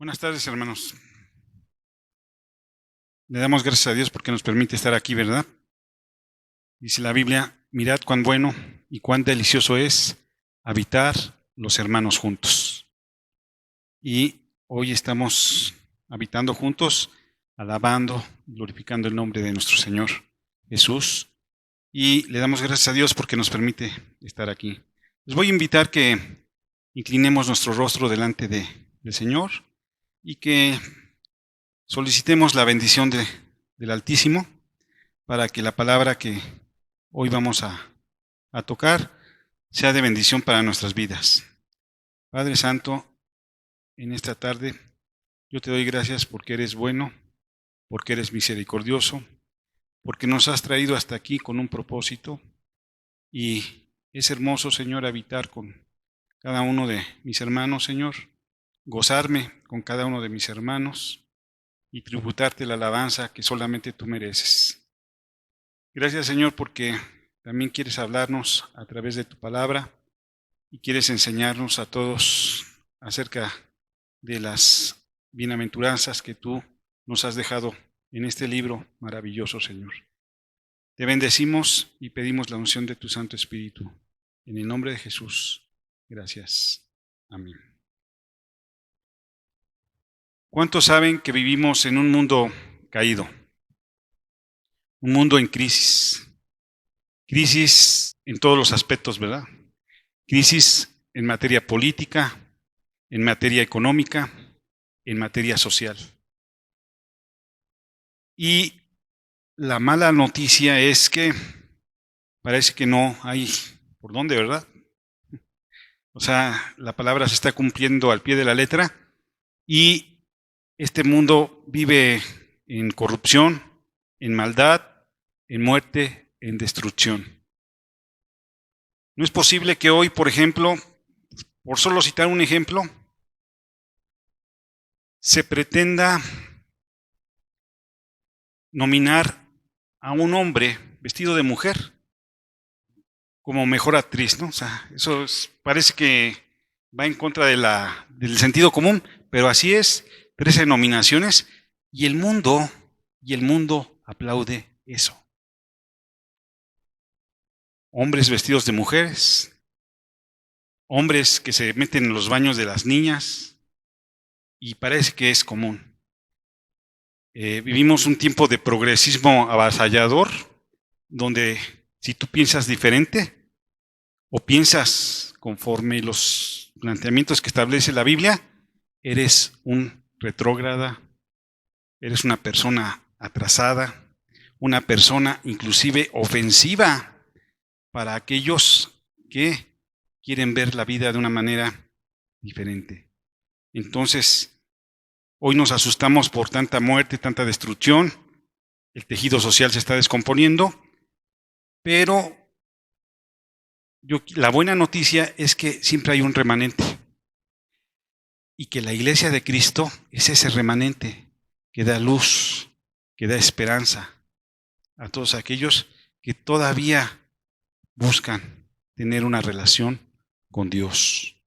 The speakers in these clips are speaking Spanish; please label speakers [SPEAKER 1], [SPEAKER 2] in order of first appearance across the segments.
[SPEAKER 1] Buenas tardes, hermanos. Le damos gracias a Dios porque nos permite estar aquí, ¿verdad? Dice la Biblia, mirad cuán bueno y cuán delicioso es habitar los hermanos juntos. Y hoy estamos habitando juntos, alabando, glorificando el nombre de nuestro Señor Jesús. Y le damos gracias a Dios porque nos permite estar aquí. Les voy a invitar que inclinemos nuestro rostro delante del Señor y que solicitemos la bendición del Altísimo para que la palabra que hoy vamos a tocar sea de bendición para nuestras vidas. Padre Santo, en esta tarde yo te doy gracias porque eres bueno, porque eres misericordioso, porque nos has traído hasta aquí con un propósito y es hermoso, Señor, habitar con cada uno de mis hermanos, Señor, gozarme con cada uno de mis hermanos y tributarte la alabanza que solamente tú mereces. Gracias, Señor, porque también quieres hablarnos a través de tu palabra y quieres enseñarnos a todos acerca de las bienaventuranzas que tú nos has dejado en este libro maravilloso, Señor. Te bendecimos y pedimos la unción de tu Santo Espíritu. En el nombre de Jesús. Gracias. Amén. ¿Cuántos saben que vivimos en un mundo caído? Un mundo en crisis. Crisis en todos los aspectos, ¿verdad? Crisis en materia política, en materia económica, en materia social. Y la mala noticia es que parece que no hay por dónde, ¿verdad? O sea, la palabra se está cumpliendo al pie de la letra y este mundo vive en corrupción, en maldad, en muerte, en destrucción. No es posible que hoy, por ejemplo, por solo citar un ejemplo, se pretenda nominar a un hombre vestido de mujer como mejor actriz, ¿no? O sea, eso parece que va en contra del sentido común, pero así es, 13 nominaciones y el mundo aplaude eso. Hombres vestidos de mujeres, hombres que se meten en los baños de las niñas y parece que es común. Vivimos un tiempo de progresismo avasallador, donde si tú piensas diferente o piensas conforme los planteamientos que establece la Biblia, eres un retrógrada, eres una persona atrasada, una persona inclusive ofensiva para aquellos que quieren ver la vida de una manera diferente. Entonces, hoy nos asustamos por tanta muerte, tanta destrucción, el tejido social se está descomponiendo, pero la buena noticia es que siempre hay un remanente y que la iglesia de Cristo es ese remanente que da luz, que da esperanza a todos aquellos que todavía buscan tener una relación con Dios.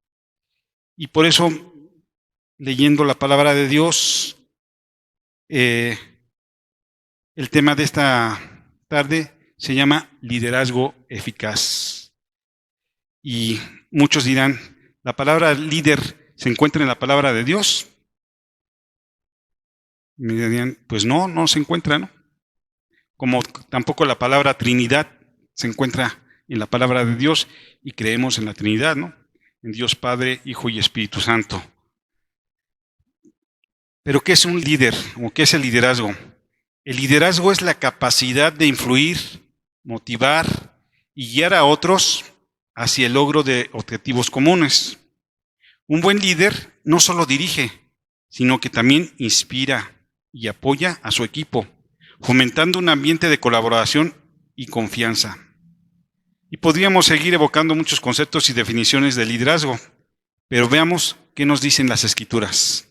[SPEAKER 1] Y por eso, leyendo la palabra de Dios, el tema de esta tarde se llama liderazgo eficaz. Y muchos dirán, ¿la palabra líder se encuentra en la palabra de Dios? Y me dirían, pues no se encuentra, ¿no? Como tampoco la palabra Trinidad se encuentra en la palabra de Dios y creemos en la Trinidad, ¿no? En Dios Padre, Hijo y Espíritu Santo. Pero ¿qué es un líder o qué es el liderazgo? El liderazgo es la capacidad de influir, motivar y guiar a otros hacia el logro de objetivos comunes. Un buen líder no solo dirige, sino que también inspira y apoya a su equipo, fomentando un ambiente de colaboración y confianza. Y podríamos seguir evocando muchos conceptos y definiciones de liderazgo, pero veamos qué nos dicen las Escrituras.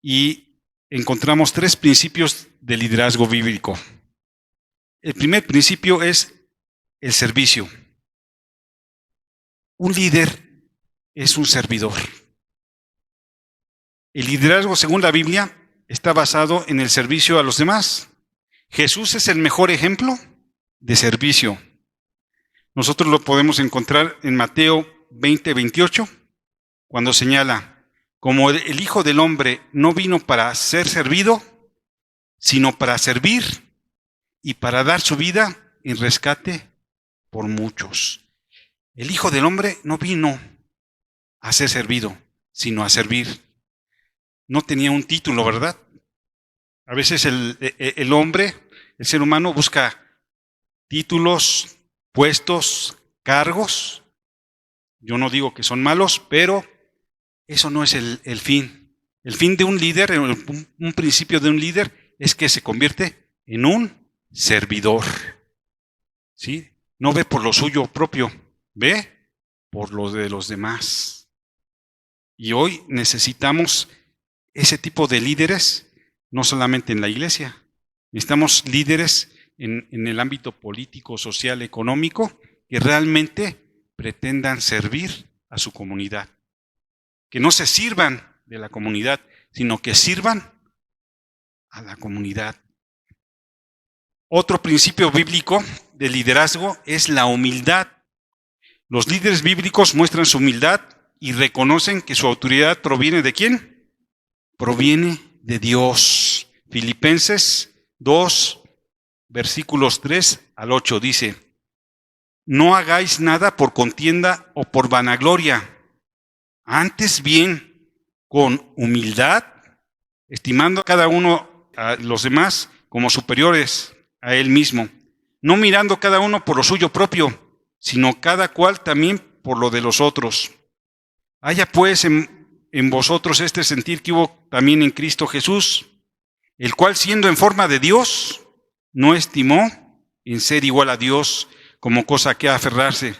[SPEAKER 1] Y encontramos 3 principios de liderazgo bíblico. El primer principio es el servicio. Un líder es un servidor. El liderazgo, según la Biblia, está basado en el servicio a los demás. Jesús es el mejor ejemplo de servicio. Nosotros lo podemos encontrar en Mateo 20:28, cuando señala, como el Hijo del Hombre no vino para ser servido, sino para servir y para dar su vida en rescate por muchos. El Hijo del Hombre no vino a ser servido, sino a servir. No tenía un título, ¿verdad? A veces el hombre, el ser humano, busca títulos, puestos, cargos. Yo no digo que son malos, pero eso no es el fin. El fin de un líder, un principio de un líder, es que se convierte en un servidor. ¿Sí? No ve por lo suyo propio, ve por lo de los demás. Y hoy necesitamos ese tipo de líderes, no solamente en la iglesia. Necesitamos líderes en el ámbito político, social, económico, que realmente pretendan servir a su comunidad. Que no se sirvan de la comunidad, sino que sirvan a la comunidad. Otro principio bíblico de liderazgo es la humildad. Los líderes bíblicos muestran su humildad y reconocen que su autoridad proviene ¿de quién? Proviene de Dios. Filipenses 2, versículos 3 al 8 dice, no hagáis nada por contienda o por vanagloria, antes bien con humildad, estimando a cada uno a los demás como superiores a él mismo, no mirando cada uno por lo suyo propio, sino cada cual también por lo de los otros. Haya pues en vosotros este sentir que hubo también en Cristo Jesús, el cual siendo en forma de Dios, no estimó en ser igual a Dios como cosa que aferrarse,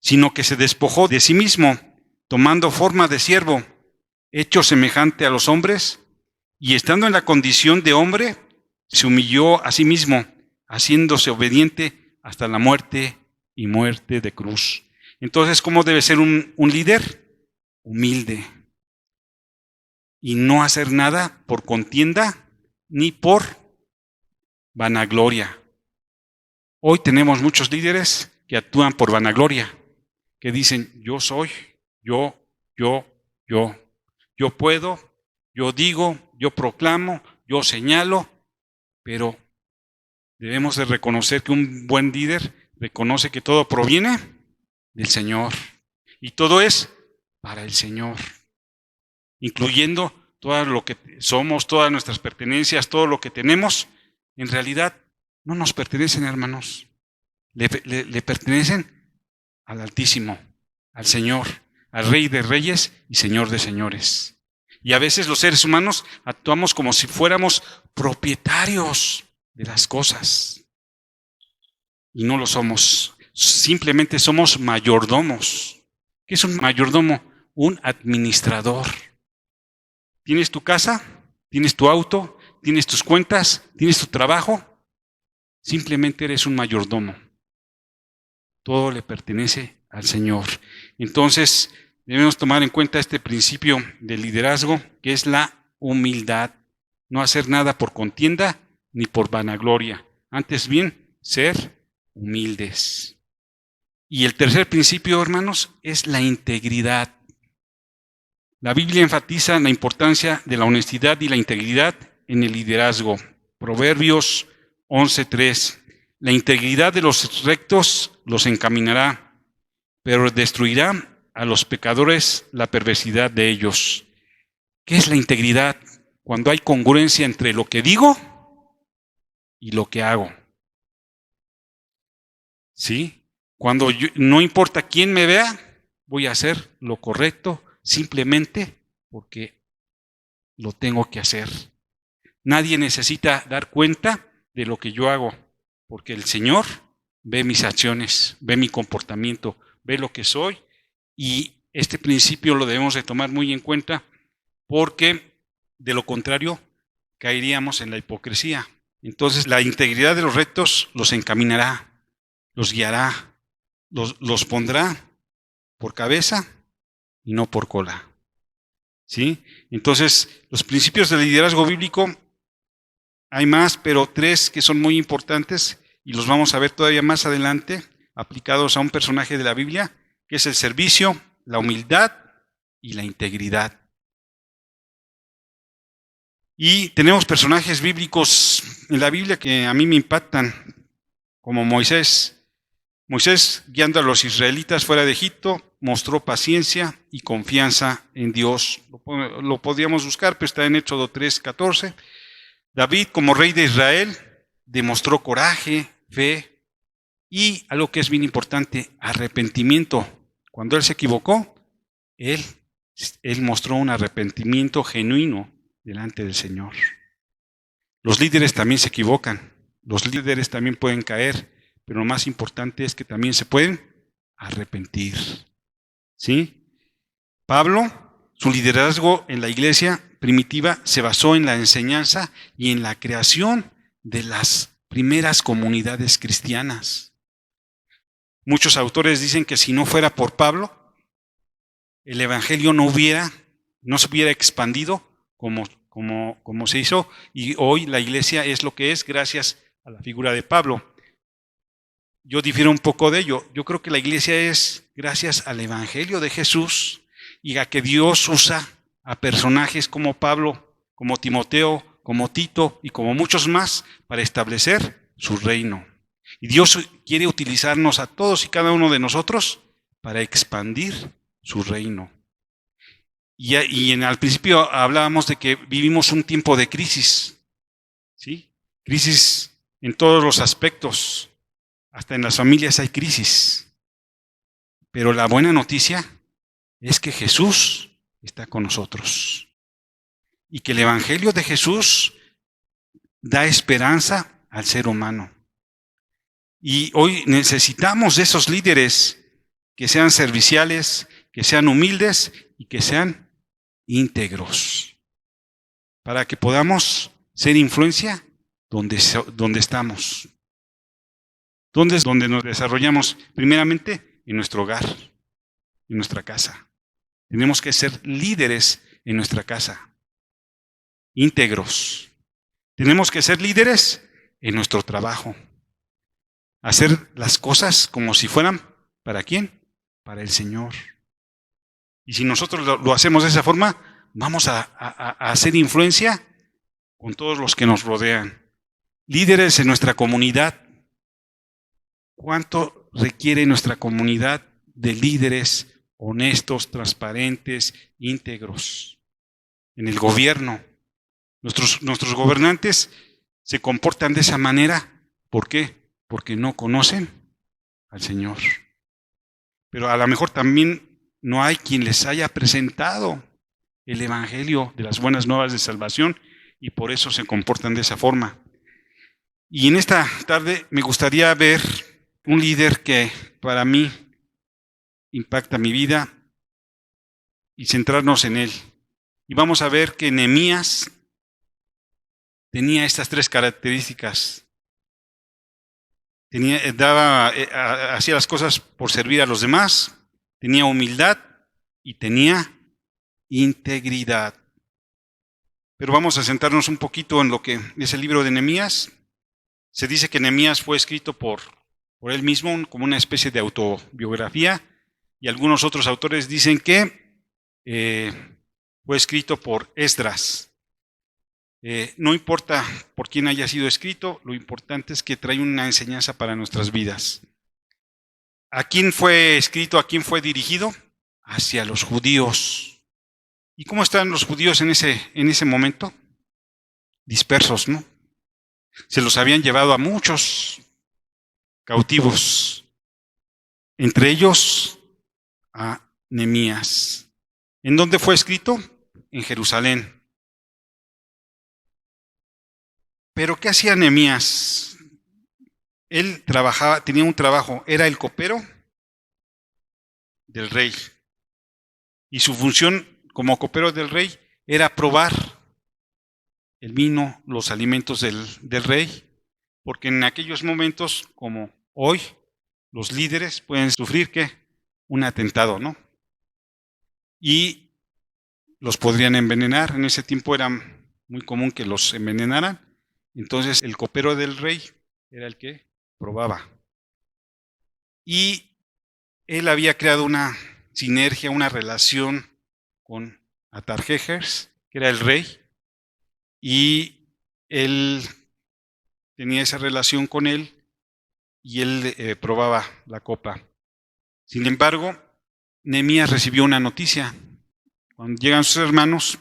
[SPEAKER 1] sino que se despojó de sí mismo, tomando forma de siervo, hecho semejante a los hombres, y estando en la condición de hombre, se humilló a sí mismo, haciéndose obediente hasta la muerte y muerte de cruz. Entonces, ¿cómo debe ser un líder? Humilde. Y no hacer nada por contienda ni por vanagloria. Hoy tenemos muchos líderes que actúan por vanagloria, que dicen, yo soy, yo puedo, yo digo, yo proclamo, yo señalo, pero debemos de reconocer que un buen líder reconoce que todo proviene del Señor. Y todo es para el Señor, incluyendo todo lo que somos, todas nuestras pertenencias, todo lo que tenemos, en realidad no nos pertenecen, hermanos. Le pertenecen al Altísimo, al Señor, al Rey de Reyes y Señor de Señores. Y a veces los seres humanos actuamos como si fuéramos propietarios de las cosas. Y no lo somos. Simplemente somos mayordomos. ¿Qué es un mayordomo? Un administrador. ¿Tienes tu casa? ¿Tienes tu auto? ¿Tienes tus cuentas? ¿Tienes tu trabajo? Simplemente eres un mayordomo. Todo le pertenece al Señor. Entonces, debemos tomar en cuenta este principio de liderazgo, que es la humildad. No hacer nada por contienda ni por vanagloria. Antes bien, ser humildes. Y el tercer principio, hermanos, es la integridad. La Biblia enfatiza la importancia de la honestidad y la integridad en el liderazgo. Proverbios 11:3. La integridad de los rectos los encaminará, pero destruirá a los pecadores la perversidad de ellos. ¿Qué es la integridad? Cuando hay congruencia entre lo que digo y lo que hago. ¿Sí? Cuando no importa quién me vea, voy a hacer lo correcto simplemente porque lo tengo que hacer. Nadie necesita dar cuenta de lo que yo hago, porque el Señor ve mis acciones, ve mi comportamiento, ve lo que soy, y este principio lo debemos de tomar muy en cuenta, porque de lo contrario caeríamos en la hipocresía. Entonces la integridad de los rectos los encaminará, los guiará, los pondrá por cabeza y no por cola. ¿Sí? Entonces, los principios del liderazgo bíblico, hay más, pero 3 que son muy importantes y los vamos a ver todavía más adelante, aplicados a un personaje de la Biblia, que es el servicio, la humildad y la integridad. Y tenemos personajes bíblicos en la Biblia que a mí me impactan, como Moisés. Moisés, guiando a los israelitas fuera de Egipto, mostró paciencia y confianza en Dios. Lo podríamos buscar, pero está en Éxodo 3:14. David, como rey de Israel, demostró coraje, fe y, algo que es bien importante, arrepentimiento. Cuando él se equivocó, él mostró un arrepentimiento genuino delante del Señor. Los líderes también se equivocan, los líderes también pueden caer, pero lo más importante es que también se pueden arrepentir. ¿Sí? Pablo, su liderazgo en la iglesia primitiva se basó en la enseñanza y en la creación de las primeras comunidades cristianas. Muchos autores dicen que si no fuera por Pablo, el evangelio no se hubiera expandido como se hizo, y hoy la iglesia es lo que es gracias a la figura de Pablo. Yo difiero un poco de ello. Yo creo que la iglesia es gracias al evangelio de Jesús y a que Dios usa a personajes como Pablo, como Timoteo, como Tito y como muchos más para establecer su reino. Y Dios quiere utilizarnos a todos y cada uno de nosotros para expandir su reino. Y al principio hablábamos de que vivimos un tiempo de crisis, ¿sí? Crisis en todos los aspectos, hasta en las familias hay crisis. Pero la buena noticia es que Jesús está con nosotros y que el evangelio de Jesús da esperanza al ser humano. Y hoy necesitamos de esos líderes que sean serviciales, que sean humildes y que sean íntegros, para que podamos ser influencia donde estamos. ¿Dónde es donde nos desarrollamos? Primeramente, en nuestro hogar, en nuestra casa. Tenemos que ser líderes en nuestra casa, íntegros. Tenemos que ser líderes en nuestro trabajo. Hacer las cosas como si fueran, ¿para quién? Para el Señor. Y si nosotros lo hacemos de esa forma, vamos a hacer influencia con todos los que nos rodean. Líderes en nuestra comunidad. ¿Cuánto requiere nuestra comunidad de líderes honestos, transparentes, íntegros? En el gobierno. Nuestros gobernantes se comportan de esa manera. ¿Por qué? Porque no conocen al Señor. Pero a lo mejor también no hay quien les haya presentado el evangelio de las buenas nuevas de salvación y por eso se comportan de esa forma. Y en esta tarde me gustaría ver un líder que para mí impacta mi vida y centrarnos en él. Y vamos a ver que Nehemías tenía estas 3 características. Hacía las cosas por servir a los demás, tenía humildad y tenía integridad. Pero vamos a centrarnos un poquito en lo que es el libro de Nehemías. Se dice que Nehemías fue escrito por él mismo, como una especie de autobiografía, y algunos otros autores dicen que fue escrito por Esdras. No importa por quién haya sido escrito, lo importante es que trae una enseñanza para nuestras vidas. ¿A quién fue escrito? ¿A quién fue dirigido? Hacia los judíos. ¿Y cómo están los judíos en ese momento? Dispersos, ¿no? Se los habían llevado a muchos cautivos, entre ellos a Nehemías. ¿En dónde fue escrito? En Jerusalén. Pero ¿qué hacía Nehemías? Él tenía un trabajo, era el copero del rey. Y su función como copero del rey era probar el vino, los alimentos del rey, porque en aquellos momentos, como hoy, los líderes pueden sufrir ¿qué? Un atentado, ¿no? Y los podrían envenenar. En ese tiempo era muy común que los envenenaran. Entonces el copero del rey era el que probaba. Y él había creado una sinergia, una relación con Atarjexes, que era el rey, y él tenía esa relación con él y él probaba la copa. Sin embargo, Nehemías recibió una noticia. Cuando llegan sus hermanos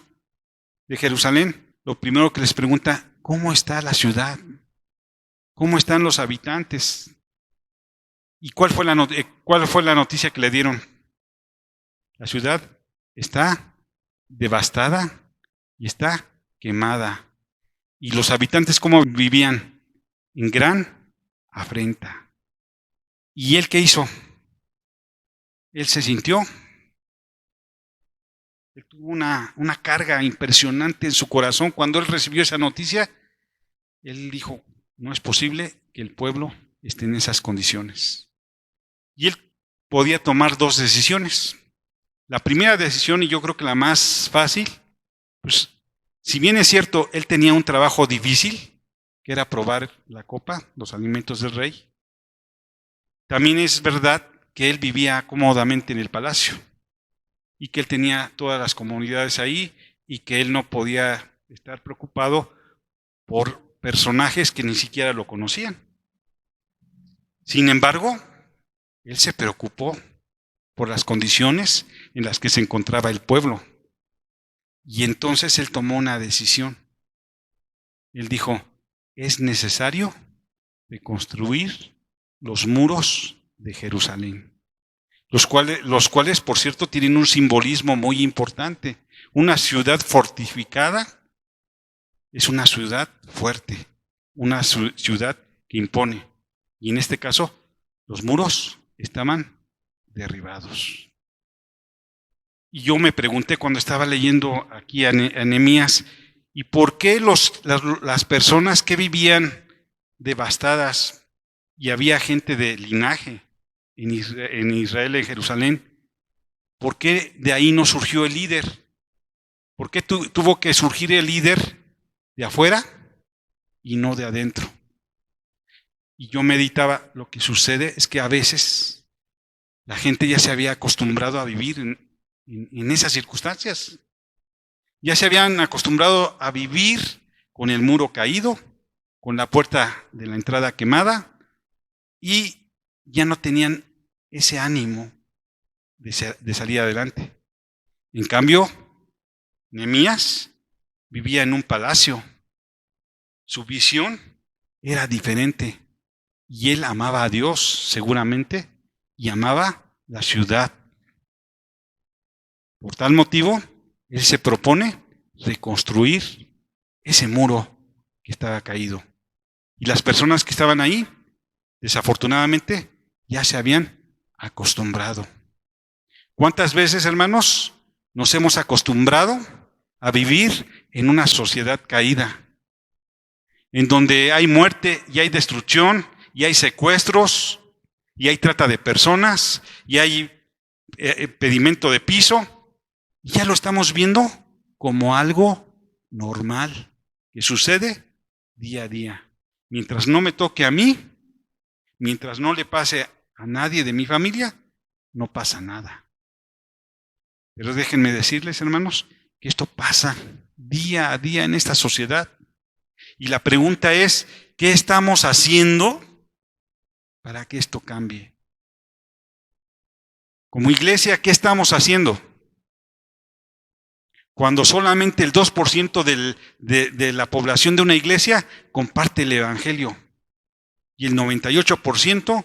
[SPEAKER 1] de Jerusalén, lo primero que les pregunta, ¿cómo está la ciudad? ¿Cómo están los habitantes? ¿Y cuál fue la noticia que le dieron? La ciudad está devastada y está quemada. ¿Y los habitantes cómo vivían? En gran afrenta. ¿Y él qué hizo? Él se sintió. Él tuvo una carga impresionante en su corazón. Cuando él recibió esa noticia, él dijo, no es posible que el pueblo esté en esas condiciones. Y él podía tomar dos decisiones. La primera decisión, y yo creo que la más fácil, pues si bien es cierto, él tenía un trabajo difícil, que era probar la copa, los alimentos del rey, también es verdad que él vivía cómodamente en el palacio y que él tenía todas las comunidades ahí y que él no podía estar preocupado por personajes que ni siquiera lo conocían. Sin embargo, él se preocupó por las condiciones en las que se encontraba el pueblo. Y entonces él tomó una decisión. Él dijo, es necesario reconstruir los muros de Jerusalén, los cuales, por cierto, tienen un simbolismo muy importante. Una ciudad fortificada es una ciudad fuerte, una ciudad que impone. Y en este caso, los muros estaban derribados. Y yo me pregunté cuando estaba leyendo aquí a Nehemías, ¿y por qué las personas que vivían devastadas y había gente de linaje en Israel, en Jerusalén, por qué de ahí no surgió el líder? ¿Por qué tuvo que surgir el líder de afuera y no de adentro? Y yo meditaba, lo que sucede es que a veces la gente ya se había acostumbrado a vivir en esas circunstancias. Ya se habían acostumbrado a vivir con el muro caído, con la puerta de la entrada quemada, y ya no tenían ese ánimo de salir adelante. En cambio, Nehemías vivía en un palacio. Su visión era diferente. Y él amaba a Dios, seguramente, y amaba la ciudad. Por tal motivo, él se propone reconstruir ese muro que estaba caído. Y las personas que estaban ahí, desafortunadamente, ya se habían acostumbrado. ¿Cuántas veces, hermanos, nos hemos acostumbrado a vivir en una sociedad caída? En donde hay muerte y hay destrucción, y hay secuestros, y hay trata de personas, y hay pedimento de piso. Ya lo estamos viendo como algo normal, que sucede día a día. Mientras no me toque a mí, mientras no le pase a nadie de mi familia, no pasa nada. Pero déjenme decirles, hermanos, que esto pasa día a día en esta sociedad. Y la pregunta es, ¿qué estamos haciendo para que esto cambie? Como iglesia, ¿qué estamos haciendo? Cuando solamente el 2% de la población de una iglesia comparte el evangelio y el 98%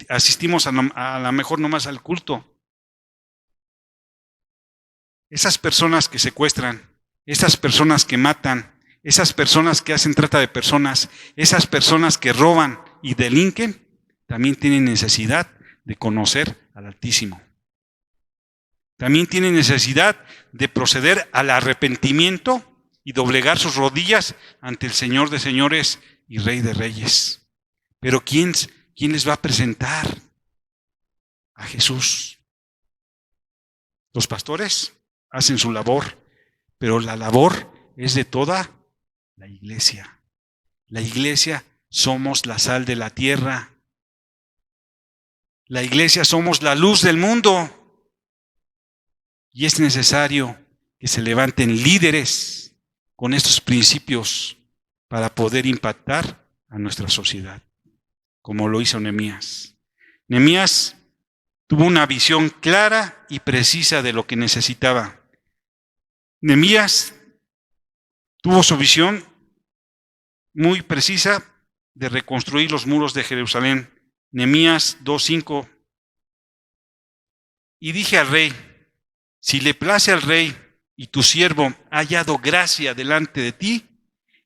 [SPEAKER 1] asistimos a lo mejor nomás al culto. Esas personas que secuestran, esas personas que matan, esas personas que hacen trata de personas, esas personas que roban y delinquen, también tienen necesidad de conocer al Altísimo. También tienen necesidad de proceder al arrepentimiento y doblegar sus rodillas ante el Señor de señores y Rey de reyes. Pero ¿quién les va a presentar a Jesús? ¿Los pastores? hacen su labor, pero la labor es de toda la iglesia. La iglesia somos la sal de la tierra. La iglesia somos la luz del mundo. Y es necesario que se levanten líderes con estos principios para poder impactar a nuestra sociedad, como lo hizo Nehemías. Nehemías tuvo una visión clara y precisa de lo que necesitaba. Nehemías tuvo su visión muy precisa de reconstruir los muros de Jerusalén. Nehemías 2:5. Y dije al rey: si le place al rey y tu siervo ha hallado gracia delante de ti,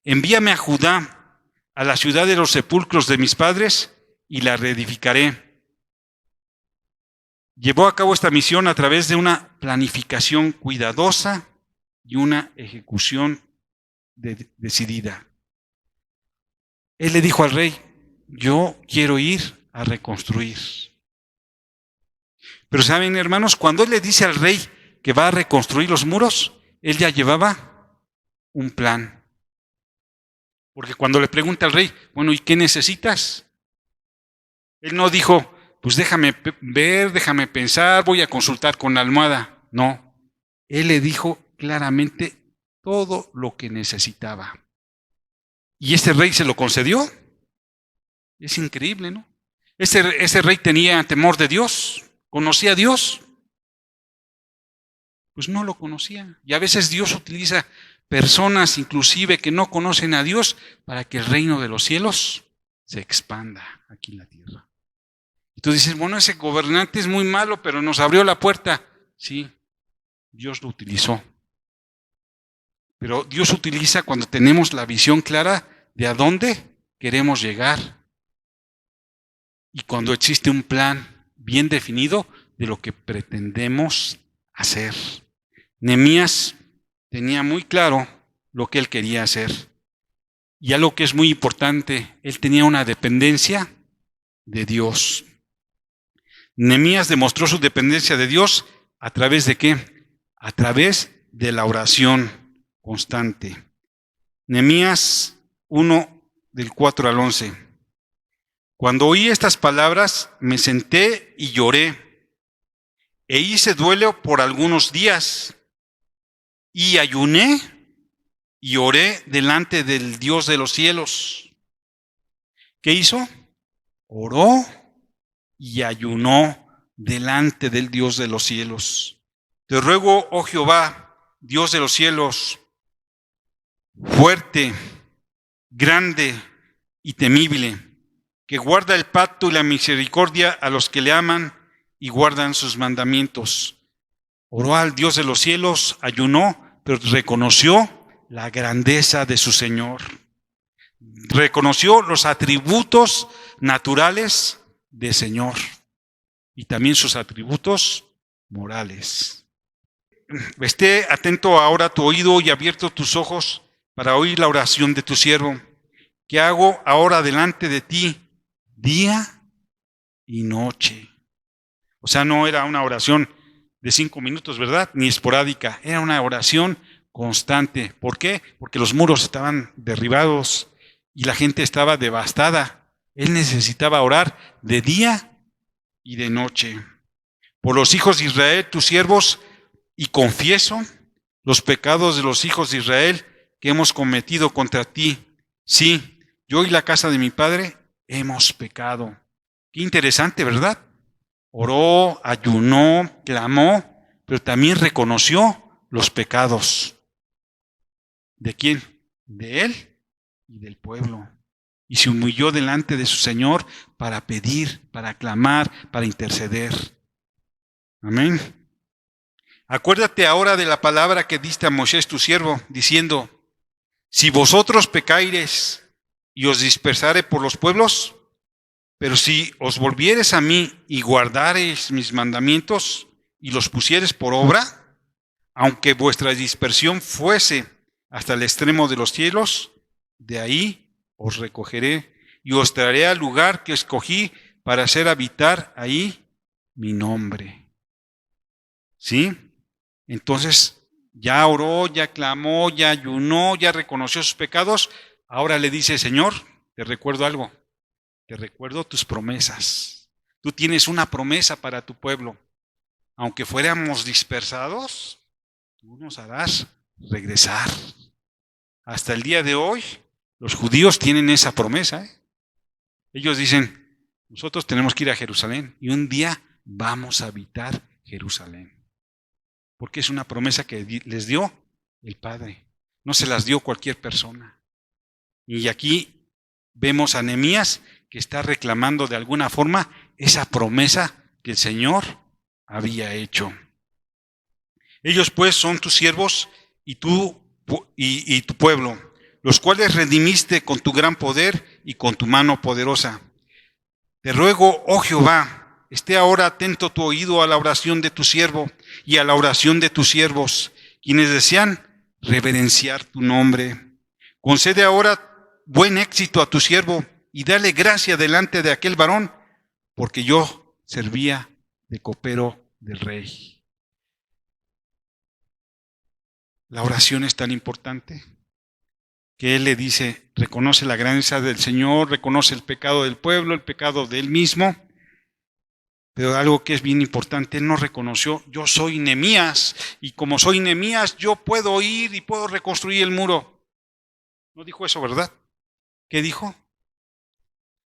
[SPEAKER 1] envíame a Judá, a la ciudad de los sepulcros de mis padres, y la reedificaré. Llevó a cabo esta misión a través de una planificación cuidadosa y una ejecución decidida. Él le dijo al rey: yo quiero ir a reconstruir. Pero saben, hermanos, cuando él le dice al rey que va a reconstruir los muros, él ya llevaba un plan. Porque cuando le pregunta al rey, bueno, ¿y qué necesitas? Él no dijo, pues déjame ver, déjame pensar, voy a consultar con la almohada. No, él le dijo claramente todo lo que necesitaba. ¿Y este rey se lo concedió? Es increíble, ¿no? Ese rey tenía temor de Dios, conocía a Dios. Pues no lo conocía. Y a veces Dios utiliza personas inclusive que no conocen a Dios para que el reino de los cielos se expanda aquí en la tierra. Y tú dices, bueno, ese gobernante es muy malo, pero nos abrió la puerta. Sí, Dios lo utilizó. Pero Dios utiliza cuando tenemos la visión clara de a dónde queremos llegar. Y cuando existe un plan bien definido de lo que pretendemos hacer. Nehemías tenía muy claro lo que él quería hacer. Y algo que es muy importante, él tenía una dependencia de Dios. Nehemías demostró su dependencia de Dios ¿a través de qué? A través de la oración constante. Nehemías 1, del 4 al 11. Cuando oí estas palabras, me senté y lloré, e hice duelo por algunos días, y ayuné y oré delante del Dios de los cielos. ¿Qué hizo? Oró y ayunó delante del Dios de los cielos. Te ruego, oh Jehová, Dios de los cielos, fuerte, grande y temible, que guarda el pacto y la misericordia a los que le aman y guardan sus mandamientos. Oró al Dios de los cielos, ayunó, pero reconoció la grandeza de su Señor. Reconoció los atributos naturales del Señor y también sus atributos morales. Esté atento ahora tu oído y abierto tus ojos para oír la oración de tu siervo, que hago ahora delante de ti día y noche. O sea, no era una oración de 5 minutos, ¿verdad? Ni esporádica. Era una oración constante. ¿Por qué? Porque los muros estaban derribados y la gente estaba devastada. Él necesitaba orar de día y de noche. Por los hijos de Israel, tus siervos, y confieso los pecados de los hijos de Israel que hemos cometido contra ti. Sí, yo y la casa de mi padre hemos pecado. Qué interesante, ¿verdad? Oró, ayunó, clamó, pero también reconoció los pecados. ¿De quién? De él y del pueblo. Y se humilló delante de su Señor para pedir, para clamar, para interceder. Amén. Acuérdate ahora de la palabra que diste a Moisés tu siervo, diciendo: si vosotros pecareis y os dispersare por los pueblos, pero si os volviereis a mí y guardareis mis mandamientos y los pusiereis por obra, aunque vuestra dispersión fuese hasta el extremo de los cielos, de ahí os recogeré y os traeré al lugar que escogí para hacer habitar ahí mi nombre. ¿Sí? Entonces, ya oró, ya clamó, ya ayunó, ya reconoció sus pecados. Ahora le dice, Señor, te recuerdo algo. Te recuerdo tus promesas. Tú tienes una promesa para tu pueblo. Aunque fuéramos dispersados, tú nos harás regresar. Hasta el día de hoy, los judíos tienen esa promesa. Ellos dicen, nosotros tenemos que ir a Jerusalén y un día vamos a habitar Jerusalén. Porque es una promesa que les dio el Padre. No se las dio cualquier persona. Y aquí vemos a Nehemías que está reclamando de alguna forma esa promesa que el Señor había hecho. Ellos pues son tus siervos y tu pueblo, los cuales redimiste con tu gran poder y con tu mano poderosa. Te ruego, oh Jehová, esté ahora atento tu oído a la oración de tu siervo y a la oración de tus siervos, quienes desean reverenciar tu nombre. Concede ahora buen éxito a tu siervo y dale gracia delante de aquel varón, porque yo servía de copero del rey. La oración es tan importante que él le dice, reconoce la grandeza del Señor, reconoce el pecado del pueblo, el pecado de él mismo, pero algo que es bien importante, él no reconoció, yo soy Nehemías, y como soy Nehemías, yo puedo ir y puedo reconstruir el muro. No dijo eso, ¿verdad? ¿Qué dijo?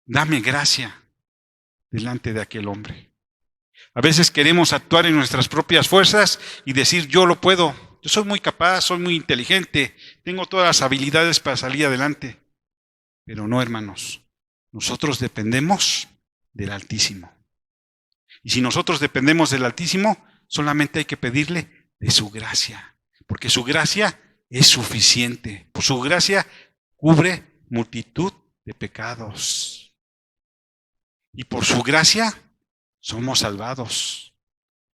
[SPEAKER 1] Dame gracia delante de aquel hombre. A veces queremos actuar en nuestras propias fuerzas y decir, yo lo puedo, yo soy muy capaz, soy muy inteligente, tengo todas las habilidades para salir adelante. Pero no, hermanos, nosotros dependemos del Altísimo. Y si nosotros dependemos del Altísimo, solamente hay que pedirle de su gracia, porque su gracia es suficiente. Por su gracia cubre multitud de pecados. Y por su gracia somos salvados.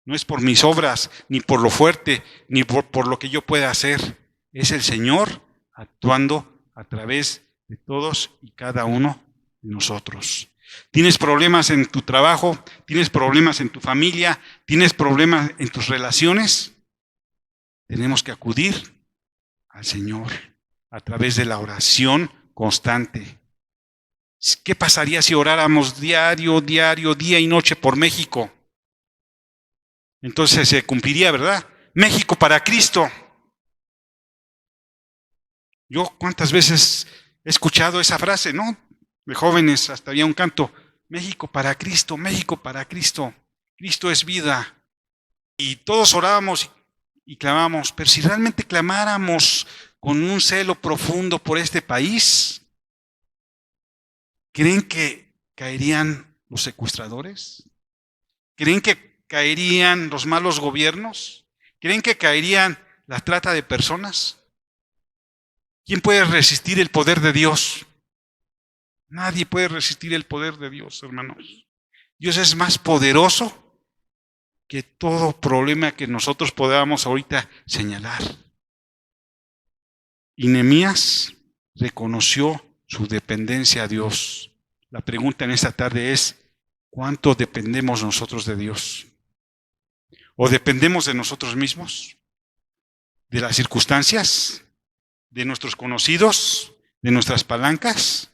[SPEAKER 1] No es por mis obras, ni por lo fuerte, ni por lo que yo pueda hacer. Es el Señor actuando a través de todos y cada uno de nosotros. ¿Tienes problemas en tu trabajo? ¿Tienes problemas en tu familia? ¿Tienes problemas en tus relaciones? Tenemos que acudir al Señor a través de la oración constante. ¿Qué pasaría si oráramos diario, día y noche por México? Entonces se cumpliría, ¿verdad? México para Cristo. Yo cuántas veces he escuchado esa frase, ¿no? De jóvenes, hasta había un canto, México para Cristo, México para Cristo. Cristo es vida. Y todos orábamos y clamábamos, pero si realmente clamáramos con un celo profundo por este país, ¿creen que caerían los secuestradores? ¿Creen que caerían los malos gobiernos? ¿Creen que caerían la trata de personas? ¿Quién puede resistir el poder de Dios? Nadie puede resistir el poder de Dios, hermanos. Dios es más poderoso que todo problema que nosotros podamos ahorita señalar. Y Nehemías reconoció su dependencia a Dios. La pregunta en esta tarde es, ¿cuánto dependemos nosotros de Dios? ¿O dependemos de nosotros mismos? ¿De las circunstancias? ¿De nuestros conocidos? ¿De nuestras palancas?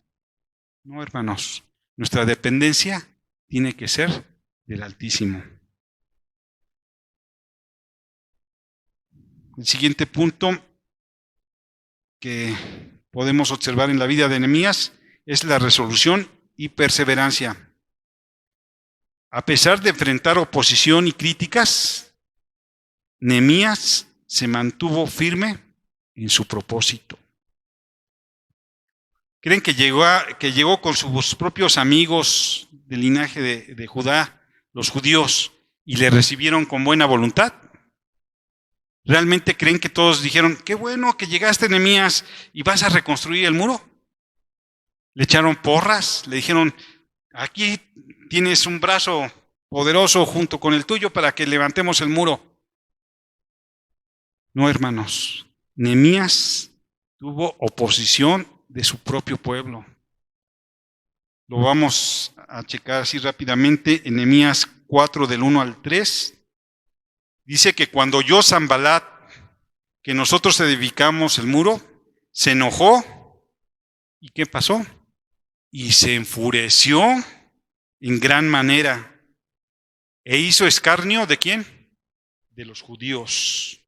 [SPEAKER 1] No, hermanos. Nuestra dependencia tiene que ser del Altísimo. El siguiente punto que podemos observar en la vida de Nehemías es la resolución y perseverancia. A pesar de enfrentar oposición y críticas, Nehemías se mantuvo firme en su propósito. ¿Creen que llegó con sus propios amigos del linaje de Judá, los judíos, y le recibieron con buena voluntad? ¿Realmente creen que todos dijeron, qué bueno que llegaste, Nehemías, y vas a reconstruir el muro? Le echaron porras, le dijeron, aquí tienes un brazo poderoso junto con el tuyo para que levantemos el muro. No, hermanos, Nehemías tuvo oposición de su propio pueblo. Lo vamos a checar así rápidamente en Nehemías 4 del 1 al 3. Dice que cuando oyó Sanbalat que nosotros edificamos el muro, se enojó. ¿Y qué pasó? Y se enfureció en gran manera. E hizo escarnio ¿de quién? De los judíos.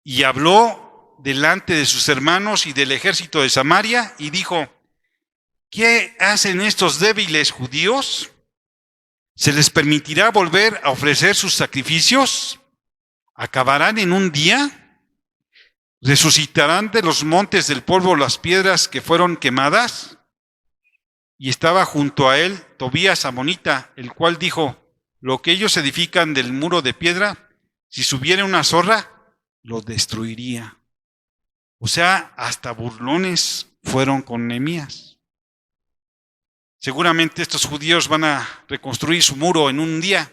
[SPEAKER 1] Y habló delante de sus hermanos y del ejército de Samaria y dijo: ¿qué hacen estos débiles judíos? ¿Se les permitirá volver a ofrecer sus sacrificios? ¿Acabarán en un día? ¿Resucitarán de los montes del polvo las piedras que fueron quemadas? Y estaba junto a él Tobías amonita, el cual dijo: lo que ellos edifican del muro de piedra, si subiera una zorra, lo destruiría. O sea, hasta burlones fueron con Nehemías. Seguramente estos judíos van a reconstruir su muro en un día.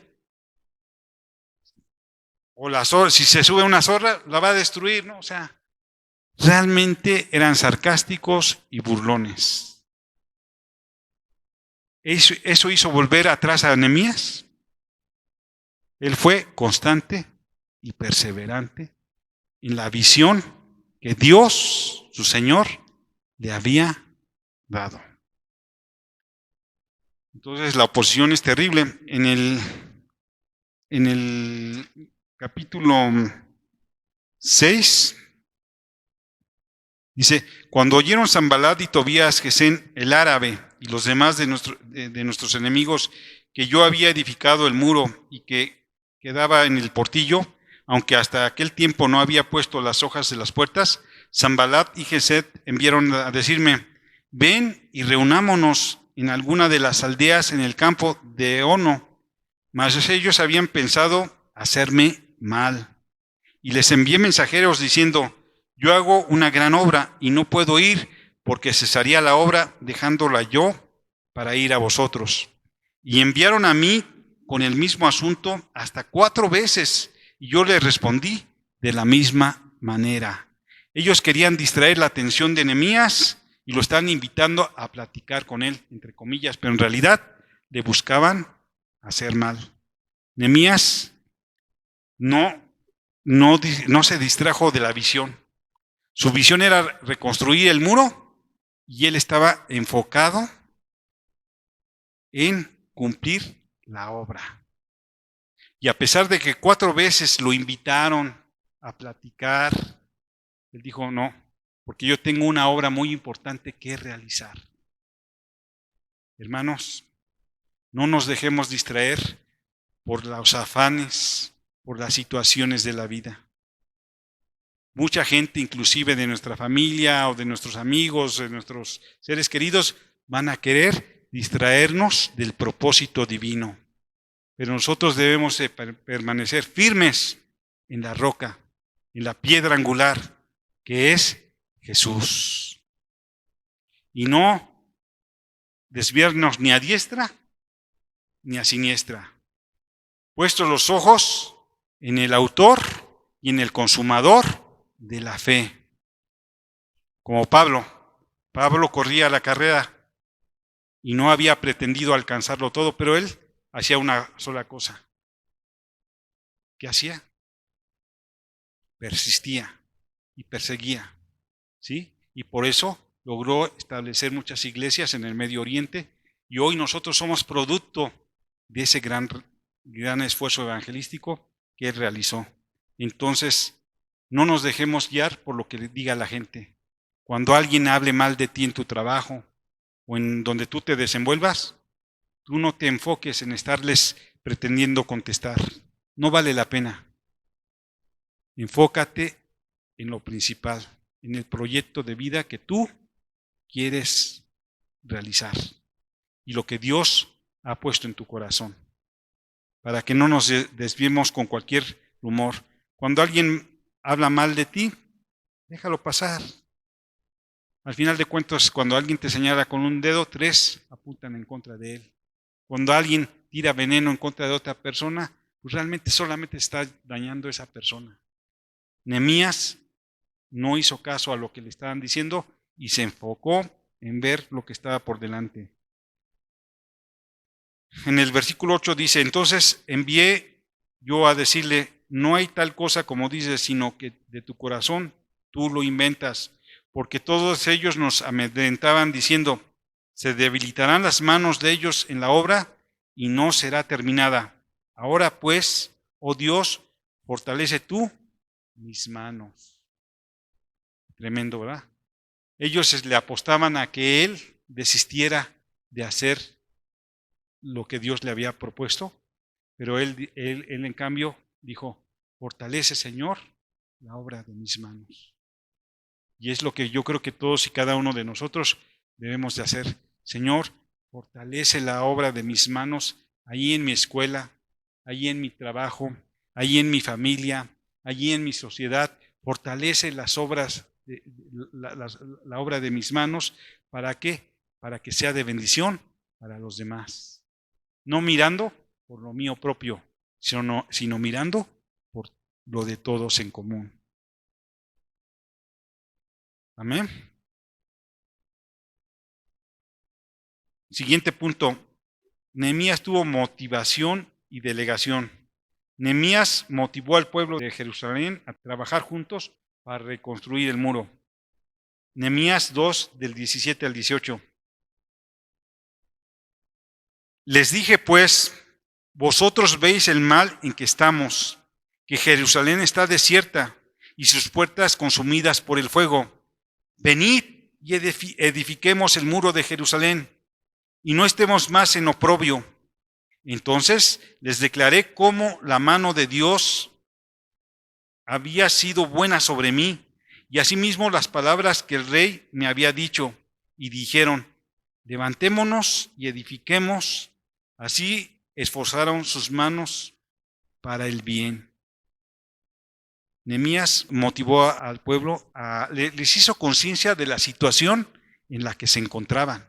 [SPEAKER 1] O la zorra, si se sube una zorra, la va a destruir, ¿no? O sea, realmente eran sarcásticos y burlones. ¿Eso hizo volver atrás a Nehemías? Él fue constante y perseverante en la visión que Dios, su Señor, le había dado. Entonces la oposición es terrible. En el capítulo 6 dice: cuando oyeron Sanbalat y Tobías, Gesén el árabe y los demás de nuestros enemigos, que yo había edificado el muro y que quedaba en el portillo, aunque hasta aquel tiempo no había puesto las hojas de las puertas, Sanbalat y Gesem enviaron a decirme: ven y reunámonos en alguna de las aldeas en el campo de Ono. Mas ellos habían pensado hacerme mal. Y les envié mensajeros diciendo: yo hago una gran obra y no puedo ir, porque cesaría la obra dejándola yo para ir a vosotros. Y enviaron a mí con el mismo asunto hasta 4 veces, y yo les respondí de la misma manera. Ellos querían distraer la atención de Nehemías y lo estaban invitando a platicar con él, entre comillas, pero en realidad le buscaban hacer mal. Nehemías no se distrajo de la visión. Su visión era reconstruir el muro y él estaba enfocado en cumplir la obra. Y a pesar de que 4 veces lo invitaron a platicar, él dijo: no, porque yo tengo una obra muy importante que realizar. Hermanos, no nos dejemos distraer por los afanes, por las situaciones de la vida. Mucha gente, inclusive de nuestra familia o de nuestros amigos, de nuestros seres queridos, van a querer distraernos del propósito divino. Pero nosotros debemos permanecer firmes en la roca, en la piedra angular, que es Jesús. Y no desviarnos ni a diestra ni a siniestra. Puestos los ojos en el autor y en el consumador de la fe. Como Pablo corría la carrera y no había pretendido alcanzarlo todo, pero él hacía una sola cosa. ¿Qué hacía? Persistía y perseguía, ¿sí? Y por eso logró establecer muchas iglesias en el Medio Oriente, y hoy nosotros somos producto de ese gran esfuerzo evangelístico que él realizó. Entonces, no nos dejemos guiar por lo que le diga la gente. Cuando alguien hable mal de ti en tu trabajo o en donde tú te desenvuelvas, tú no te enfoques en estarles pretendiendo contestar. No vale la pena. Enfócate en lo principal, en el proyecto de vida que tú quieres realizar y lo que Dios ha puesto en tu corazón, para que no nos desviemos con cualquier rumor. Cuando alguien habla mal de ti, déjalo pasar. Al final de cuentas, cuando alguien te señala con un dedo, 3 apuntan en contra de él. Cuando alguien tira veneno en contra de otra persona, pues realmente solamente está dañando a esa persona. Nehemías no hizo caso a lo que le estaban diciendo y se enfocó en ver lo que estaba por delante. En el versículo 8 dice: entonces envié yo a decirle: no hay tal cosa como dices, sino que de tu corazón tú lo inventas, porque todos ellos nos amedrentaban diciendo, se debilitarán las manos de ellos en la obra y no será terminada. Ahora pues, oh Dios, fortalece tú mis manos. Tremendo, ¿verdad? Ellos le apostaban a que él desistiera de hacer lo que Dios le había propuesto, pero él en cambio dijo, fortalece, Señor, la obra de mis manos. Y es lo que yo creo que todos y cada uno de nosotros debemos de hacer. Señor, fortalece la obra de mis manos ahí en mi escuela, ahí en mi trabajo, ahí en mi familia, allí en mi sociedad. Fortalece las obras, la obra de mis manos. ¿Para qué? Para que sea de bendición para los demás. No mirando por lo mío propio, sino mirando por lo de todos en común. Amén. Siguiente punto. Nehemías tuvo motivación y delegación. Nehemías motivó al pueblo de Jerusalén a trabajar juntos para reconstruir el muro. Nehemías 2, del 17 al 18. Les dije pues, vosotros veis el mal en que estamos, que Jerusalén está desierta y sus puertas consumidas por el fuego. Venid y edifiquemos el muro de Jerusalén y no estemos más en oprobio. Entonces les declaré cómo la mano de Dios había sido buena sobre mí, y asimismo las palabras que el rey me había dicho, y dijeron, levantémonos y edifiquemos. Así esforzaron sus manos para el bien. Nehemías motivó al pueblo, les hizo conciencia de la situación en la que se encontraban.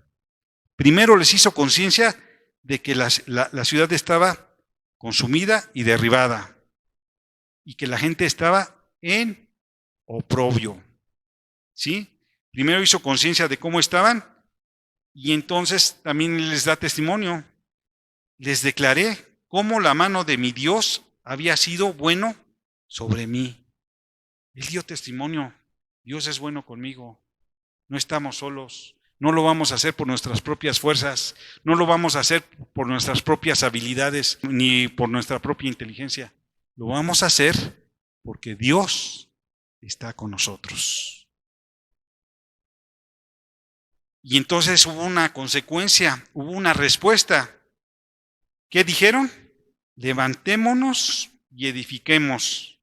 [SPEAKER 1] Primero les hizo conciencia de que la ciudad estaba consumida y derribada, y que la gente estaba en oprobio. ¿Sí? Primero hizo conciencia de cómo estaban, y entonces también les da testimonio. Les declaré cómo la mano de mi Dios había sido bueno sobre mí. Él dio testimonio. Dios es bueno conmigo. No estamos solos. No lo vamos a hacer por nuestras propias fuerzas. No lo vamos a hacer por nuestras propias habilidades, ni por nuestra propia inteligencia. Lo vamos a hacer porque Dios está con nosotros. Y entonces hubo una consecuencia, hubo una respuesta. ¿Qué dijeron? Levantémonos y edifiquemos.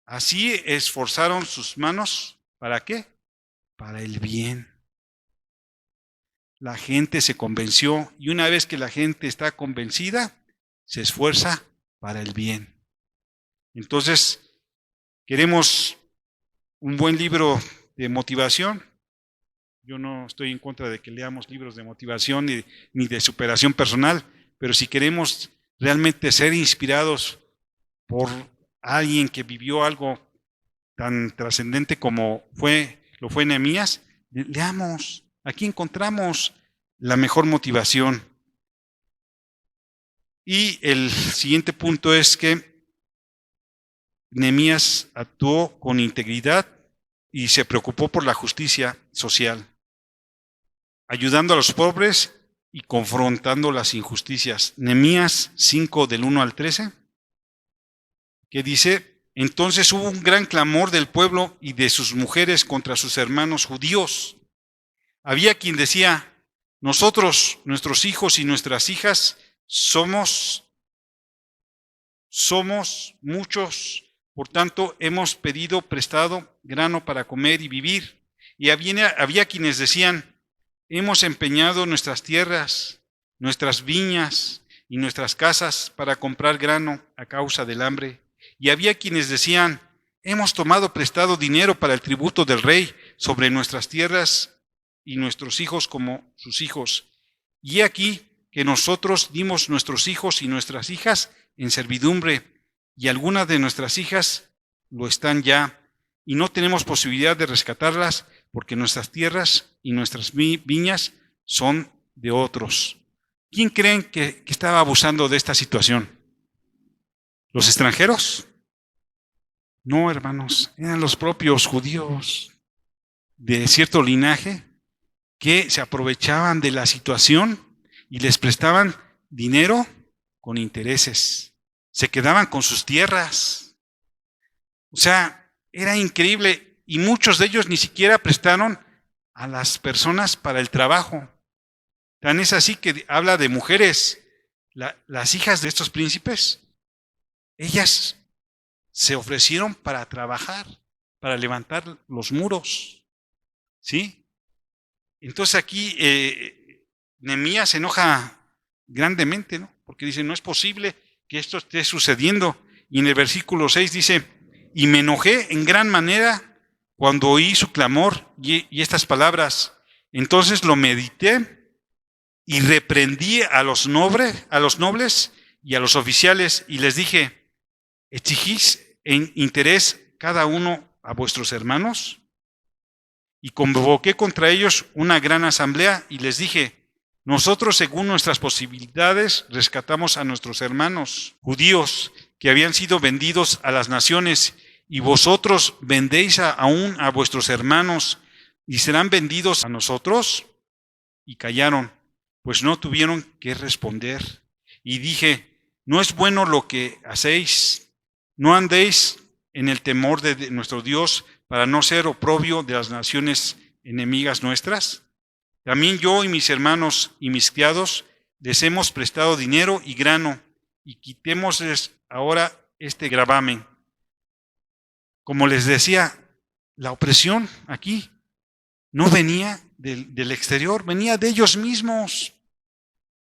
[SPEAKER 1] Así esforzaron sus manos. ¿Para qué? Para el bien. La gente se convenció, y una vez que la gente está convencida, se esfuerza para el bien. Entonces, queremos un buen libro de motivación. Yo no estoy en contra de que leamos libros de motivación ni de superación personal, pero si queremos realmente ser inspirados por alguien que vivió algo tan trascendente como lo fue Nehemías, leamos. Aquí encontramos la mejor motivación. Y el siguiente punto es que Nehemías actuó con integridad y se preocupó por la justicia social, ayudando a los pobres y confrontando las injusticias. Nehemías 5, del 1 al 13, que dice, entonces hubo un gran clamor del pueblo y de sus mujeres contra sus hermanos judíos. Había quien decía, nosotros, nuestros hijos y nuestras hijas, somos muchos, por tanto hemos pedido prestado grano para comer y vivir. Y había quienes decían, hemos empeñado nuestras tierras, nuestras viñas y nuestras casas para comprar grano a causa del hambre. Y había quienes decían, hemos tomado prestado dinero para el tributo del rey sobre nuestras tierras y nuestros hijos como sus hijos. Y he aquí que nosotros dimos nuestros hijos y nuestras hijas en servidumbre, y algunas de nuestras hijas lo están ya, y no tenemos posibilidad de rescatarlas, porque nuestras tierras y nuestras viñas son de otros. ¿Quién creen que estaba abusando de esta situación? ¿Los extranjeros? No, hermanos, eran los propios judíos de cierto linaje que se aprovechaban de la situación y les prestaban dinero con intereses. Se quedaban con sus tierras. O sea, era increíble y muchos de ellos ni siquiera prestaron a las personas para el trabajo. Tan es así que habla de mujeres, las hijas de estos príncipes, ellas se ofrecieron para trabajar, para levantar los muros, ¿sí? Entonces aquí Nehemías se enoja grandemente, ¿no? Porque dice, no es posible que esto esté sucediendo. Y en el versículo 6 dice, y me enojé en gran manera cuando oí su clamor y estas palabras. Entonces lo medité y reprendí a los nobles y a los oficiales y les dije, ¿exigís en interés cada uno a vuestros hermanos? Y convoqué contra ellos una gran asamblea y les dije, nosotros según nuestras posibilidades rescatamos a nuestros hermanos judíos que habían sido vendidos a las naciones y vosotros vendéis aún a vuestros hermanos y serán vendidos a nosotros. Y callaron, pues no tuvieron que responder. Y dije, no es bueno lo que hacéis, no andéis en el temor de nuestro Dios para no ser oprobio de las naciones enemigas nuestras. También yo y mis hermanos y mis criados les hemos prestado dinero y grano, y quitémosles ahora este gravamen. Como les decía, la opresión aquí no venía del exterior, venía de ellos mismos,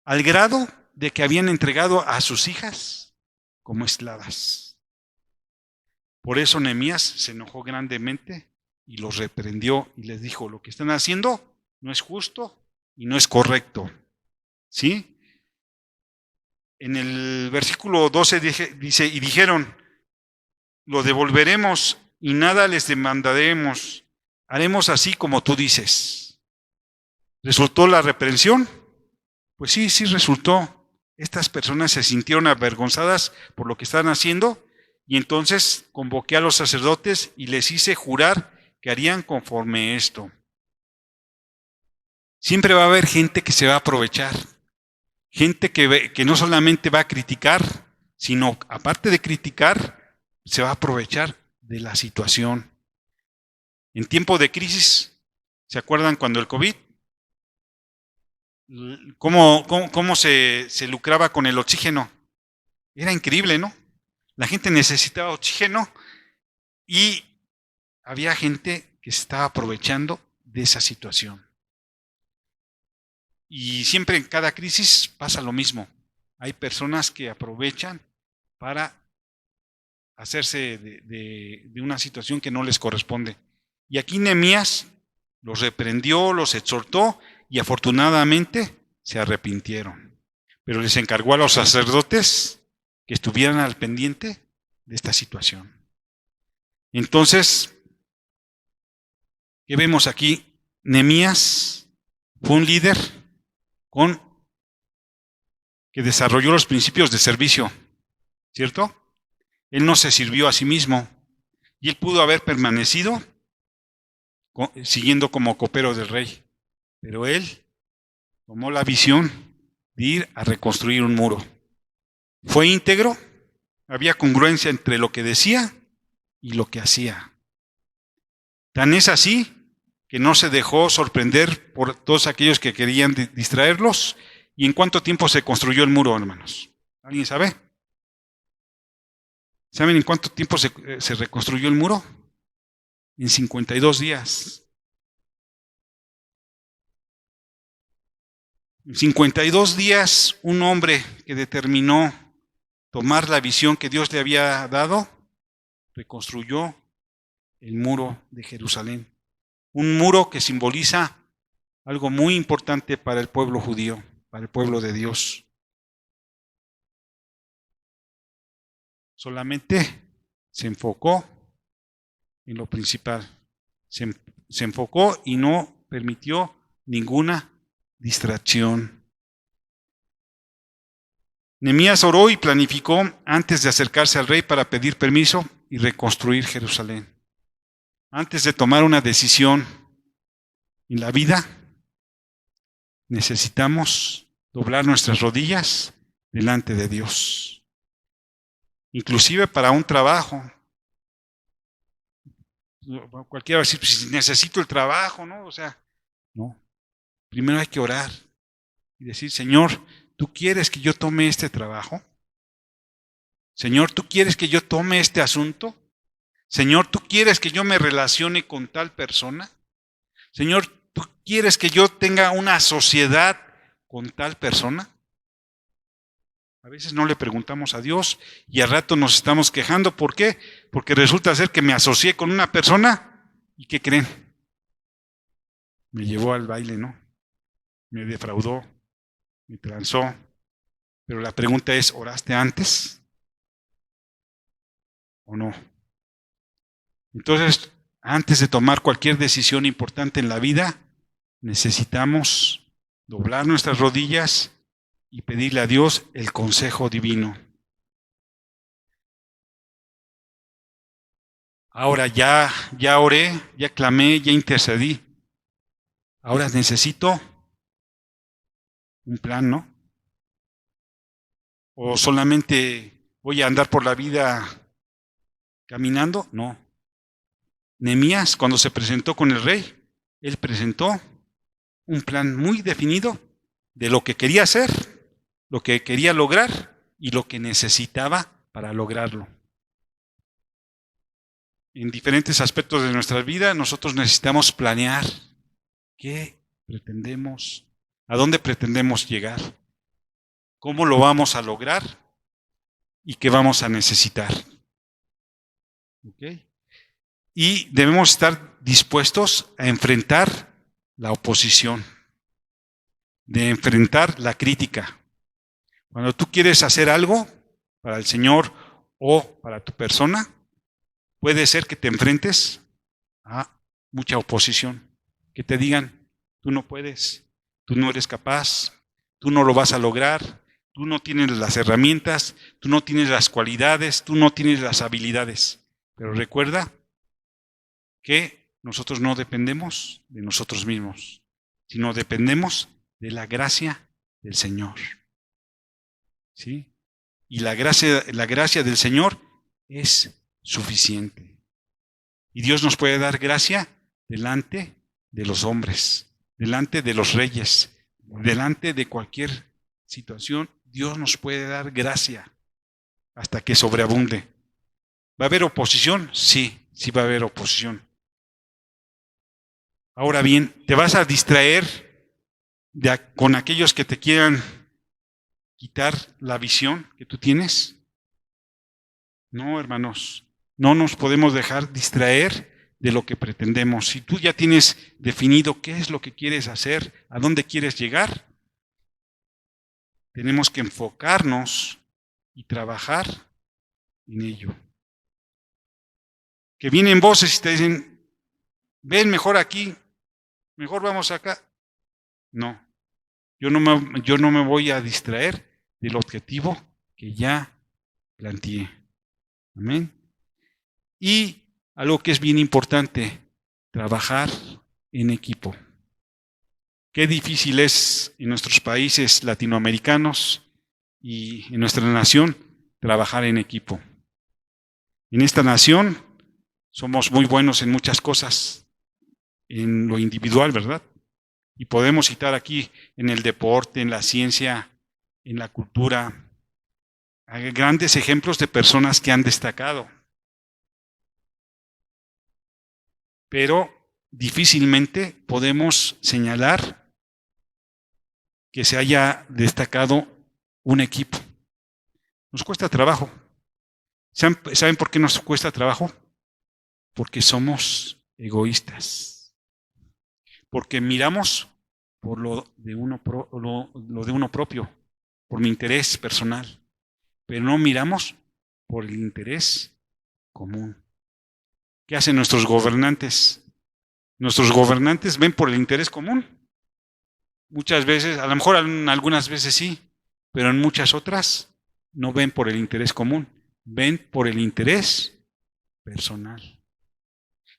[SPEAKER 1] al grado de que habían entregado a sus hijas como esclavas. Por eso Nehemías se enojó grandemente y los reprendió y les dijo, lo que están haciendo no es justo y no es correcto. ¿Sí? En el versículo 12 dice, y dijeron, lo devolveremos y nada les demandaremos, haremos así como tú dices. ¿Resultó la reprensión? Pues sí, sí resultó. Estas personas se sintieron avergonzadas por lo que están haciendo y entonces convoqué a los sacerdotes y les hice jurar que harían conforme esto. Siempre va a haber gente que se va a aprovechar, gente que no solamente va a criticar, sino aparte de criticar, se va a aprovechar de la situación. En tiempo de crisis, ¿se acuerdan cuando el COVID? ¿Cómo se lucraba con el oxígeno? Era increíble, ¿no? La gente necesitaba oxígeno y había gente que se estaba aprovechando de esa situación. Y siempre en cada crisis pasa lo mismo. Hay personas que aprovechan para hacerse de una situación que no les corresponde. Y aquí Nehemías los reprendió, los exhortó y afortunadamente se arrepintieron. Pero les encargó a los sacerdotes que estuvieran al pendiente de esta situación. Entonces, ¿qué vemos aquí? Nehemías fue un líder que desarrolló los principios de servicio, ¿cierto? Él no se sirvió a sí mismo y él pudo haber permanecido siguiendo como copero del rey, pero él tomó la visión de ir a reconstruir un muro. Fue íntegro, había congruencia entre lo que decía y lo que hacía. Tan es así que no se dejó sorprender por todos aquellos que querían distraerlos. ¿Y en cuánto tiempo se construyó el muro, hermanos? ¿Alguien sabe? ¿Saben en cuánto tiempo se reconstruyó el muro? En 52 días. En 52 días, un hombre que determinó tomar la visión que Dios le había dado, reconstruyó el muro de Jerusalén. Un muro que simboliza algo muy importante para el pueblo judío, para el pueblo de Dios. Solamente se enfocó en lo principal. Se enfocó y no permitió ninguna distracción. Nehemías oró y planificó antes de acercarse al rey para pedir permiso y reconstruir Jerusalén. Antes de tomar una decisión en la vida, necesitamos doblar nuestras rodillas delante de Dios. Inclusive para un trabajo. Cualquiera va a decir, pues, necesito el trabajo, ¿no? O sea, no. Primero hay que orar y decir, Señor, ¿tú quieres que yo tome este trabajo? Señor, ¿tú quieres que yo tome este asunto? Señor, ¿tú quieres que yo me relacione con tal persona? Señor, ¿tú quieres que yo tenga una sociedad con tal persona? A veces no le preguntamos a Dios y al rato nos estamos quejando. ¿Por qué? Porque resulta ser que me asocié con una persona y ¿qué creen? Me llevó al baile, ¿no? Me defraudó, me transó. Pero la pregunta es, ¿oraste antes o no? Entonces, antes de tomar cualquier decisión importante en la vida, necesitamos doblar nuestras rodillas y pedirle a Dios el consejo divino. Ahora ya oré, ya clamé, ya intercedí. Ahora necesito un plan, ¿no? ¿O solamente voy a andar por la vida caminando? No. Nehemías, cuando se presentó con el rey, él presentó un plan muy definido de lo que quería hacer, lo que quería lograr y lo que necesitaba para lograrlo. En diferentes aspectos de nuestra vida, nosotros necesitamos planear qué pretendemos, a dónde pretendemos llegar, cómo lo vamos a lograr y qué vamos a necesitar. ¿Okay? Y debemos estar dispuestos a enfrentar la oposición, de enfrentar la crítica. Cuando tú quieres hacer algo para el Señor o para tu persona, puede ser que te enfrentes a mucha oposición, que te digan, tú no puedes, tú no eres capaz, tú no lo vas a lograr, tú no tienes las herramientas, tú no tienes las cualidades, tú no tienes las habilidades. Pero recuerda que nosotros no dependemos de nosotros mismos, sino dependemos de la gracia del Señor. ¿Sí? Y la gracia del Señor es suficiente. Y Dios nos puede dar gracia delante de los hombres, delante de los reyes, delante de cualquier situación. Dios nos puede dar gracia hasta que sobreabunde. ¿Va a haber oposición? Sí, sí va a haber oposición. Ahora bien, ¿te vas a distraer con aquellos que te quieran quitar la visión que tú tienes? No, hermanos, no nos podemos dejar distraer de lo que pretendemos. Si tú ya tienes definido qué es lo que quieres hacer, a dónde quieres llegar, tenemos que enfocarnos y trabajar en ello. Que vienen voces y te dicen, ven mejor aquí, mejor vamos acá. No, yo no me voy a distraer del objetivo que ya planteé. Amén. Y algo que es bien importante, trabajar en equipo. Qué difícil es en nuestros países latinoamericanos y en nuestra nación trabajar en equipo. En esta nación somos muy buenos en muchas cosas, en lo individual, ¿verdad? Y podemos citar aquí en el deporte, en la ciencia, en la cultura, hay grandes ejemplos de personas que han destacado. Pero difícilmente podemos señalar que se haya destacado un equipo. Nos cuesta trabajo. ¿Saben por qué nos cuesta trabajo? Porque somos egoístas. Porque miramos por lo de uno propio, por mi interés personal. Pero no miramos por el interés común. ¿Qué hacen nuestros gobernantes? Nuestros gobernantes ven por el interés común. Muchas veces, a lo mejor algunas veces sí, pero en muchas otras no ven por el interés común. Ven por el interés personal.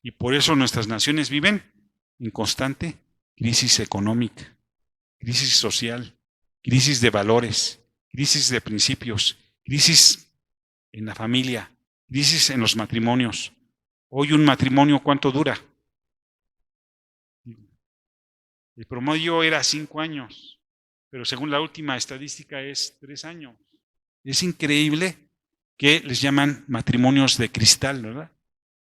[SPEAKER 1] Y por eso nuestras naciones viven en constante crisis económica, crisis social, crisis de valores, crisis de principios, crisis en la familia, crisis en los matrimonios. Hoy un matrimonio, ¿cuánto dura? El promedio era 5 años, pero según la última estadística es 3 años. Es increíble que les llaman matrimonios de cristal, ¿verdad?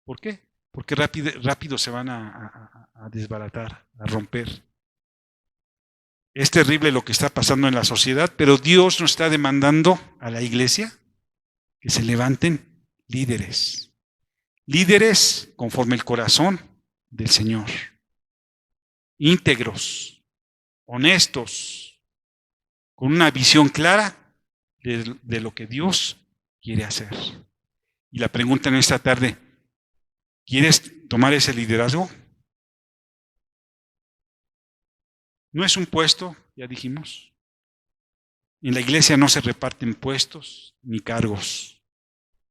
[SPEAKER 1] ¿Por qué? Porque rápido se van a desbaratar, a romper. Es terrible lo que está pasando en la sociedad, pero Dios nos está demandando a la iglesia que se levanten líderes. Líderes conforme el corazón del Señor. Íntegros, honestos, con una visión clara de lo que Dios quiere hacer. Y la pregunta en esta tarde, ¿quieres tomar ese liderazgo? No es un puesto, ya dijimos. En la iglesia no se reparten puestos ni cargos,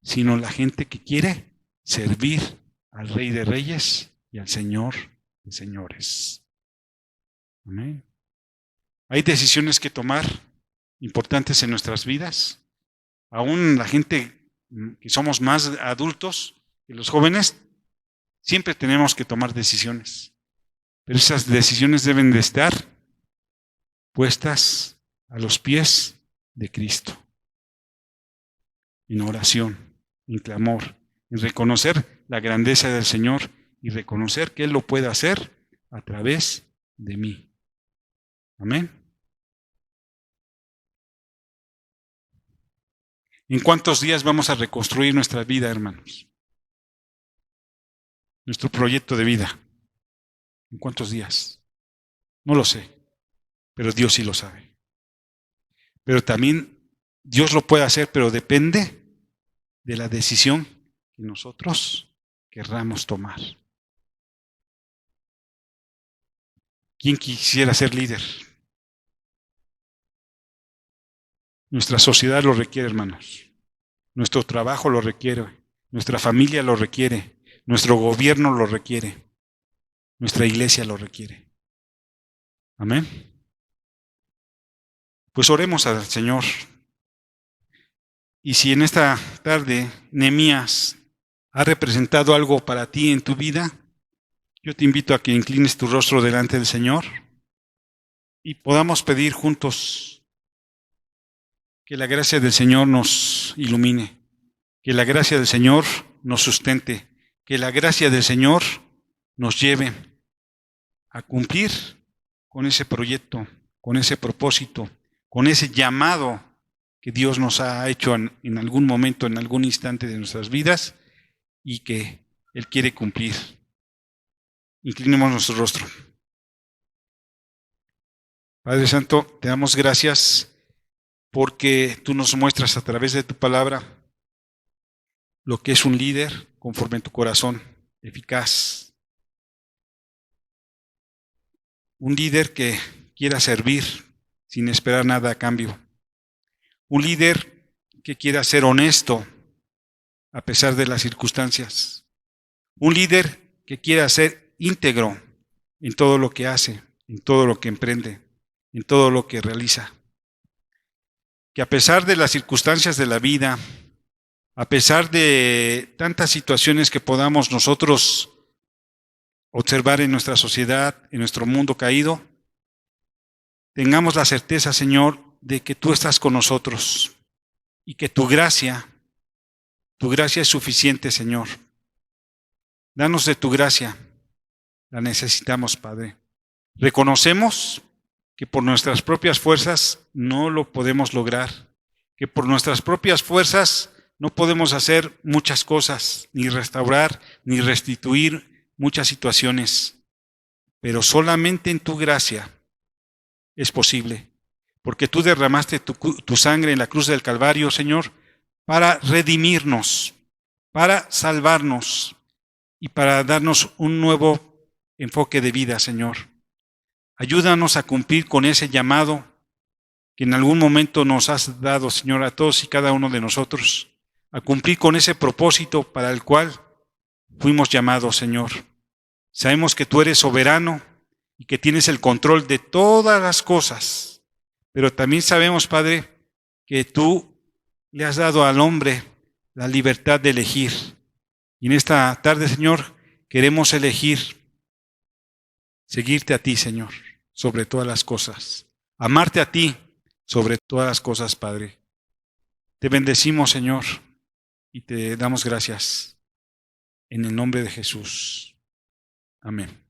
[SPEAKER 1] sino la gente que quiere servir al Rey de Reyes y al Señor de Señores. Amén. Hay decisiones que tomar importantes en nuestras vidas. Aún la gente que somos más adultos que los jóvenes, siempre tenemos que tomar decisiones. Pero esas decisiones deben de estar puestas a los pies de Cristo. En oración, en clamor, en reconocer la grandeza del Señor y reconocer que Él lo puede hacer a través de mí. Amén. ¿En cuántos días vamos a reconstruir nuestra vida, hermanos? Nuestro proyecto de vida. ¿En cuántos días? No lo sé, pero Dios sí lo sabe. Pero también Dios lo puede hacer, pero depende de la decisión que nosotros querramos tomar. ¿Quién quisiera ser líder? Nuestra sociedad lo requiere, hermanos. Nuestro trabajo lo requiere. Nuestra familia lo requiere. Nuestro gobierno lo requiere. Nuestra iglesia lo requiere. Amén. Pues oremos al Señor. Y si en esta tarde Nehemías ha representado algo para ti en tu vida, yo te invito a que inclines tu rostro delante del Señor y podamos pedir juntos que la gracia del Señor nos ilumine, que la gracia del Señor nos sustente, que la gracia del Señor nos lleve a cumplir con ese proyecto, con ese propósito, con ese llamado que Dios nos ha hecho en algún momento, en algún instante de nuestras vidas y que Él quiere cumplir. Inclinemos nuestro rostro. Padre Santo, te damos gracias porque tú nos muestras a través de tu palabra lo que es un líder conforme a tu corazón, eficaz. Un líder que quiera servir sin esperar nada a cambio. Un líder que quiera ser honesto a pesar de las circunstancias. Un líder que quiera ser íntegro en todo lo que hace, en todo lo que emprende, en todo lo que realiza. Que a pesar de las circunstancias de la vida, a pesar de tantas situaciones que podamos nosotros observar en nuestra sociedad, en nuestro mundo caído, tengamos la certeza, Señor, de que tú estás con nosotros y que tu gracia es suficiente, Señor. Danos de tu gracia, la necesitamos, Padre. Reconocemos que por nuestras propias fuerzas no lo podemos lograr, que por nuestras propias fuerzas no podemos hacer muchas cosas, ni restaurar, ni restituir muchas situaciones, pero solamente en tu gracia es posible, porque tú derramaste tu sangre en la cruz del Calvario, Señor, para redimirnos, para salvarnos y para darnos un nuevo enfoque de vida, Señor. Ayúdanos a cumplir con ese llamado que en algún momento nos has dado, Señor, a todos y cada uno de nosotros, a cumplir con ese propósito para el cual fuimos llamados, Señor. Sabemos que tú eres soberano y que tienes el control de todas las cosas. Pero también sabemos, Padre, que tú le has dado al hombre la libertad de elegir. Y en esta tarde, Señor, queremos elegir seguirte a ti, Señor, sobre todas las cosas. Amarte a ti sobre todas las cosas, Padre. Te bendecimos, Señor, y te damos gracias. En el nombre de Jesús. Amén.